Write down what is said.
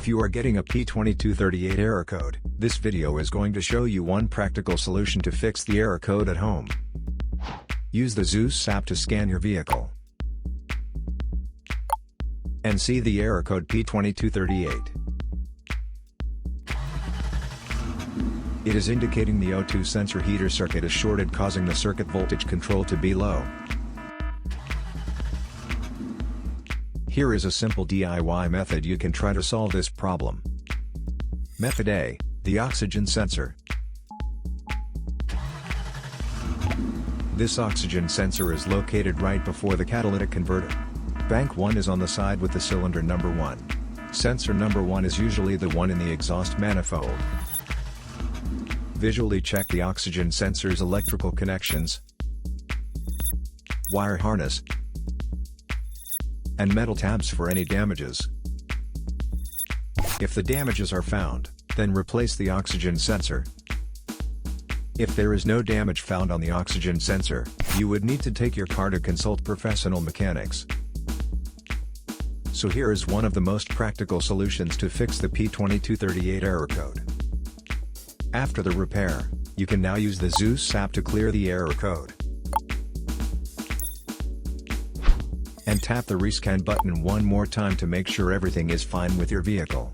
If you are getting a P2238 error code, this video is going to show you one practical solution to fix the error code at home. Use the Zeus app to scan your vehicle and see the error code P2238. It is indicating the O2 sensor heater circuit is shorted, causing the circuit voltage control to be low. Here is a simple DIY method you can try to solve this problem. Method A, the oxygen sensor. This oxygen sensor is located right before the catalytic converter. Bank 1 is on the side with the cylinder number 1. Sensor number 1 is usually the one in the exhaust manifold. Visually check the oxygen sensor's electrical connections, wire harness, and metal tabs for any damages. If the damages are found, then replace the oxygen sensor. If there is no damage found on the oxygen sensor, you would need to take your car to consult professional mechanics. So here is one of the most practical solutions to fix the P2238 error code. After the repair, you can now use the Zeus app to clear the error code. And tap the rescan button one more time to make sure everything is fine with your vehicle.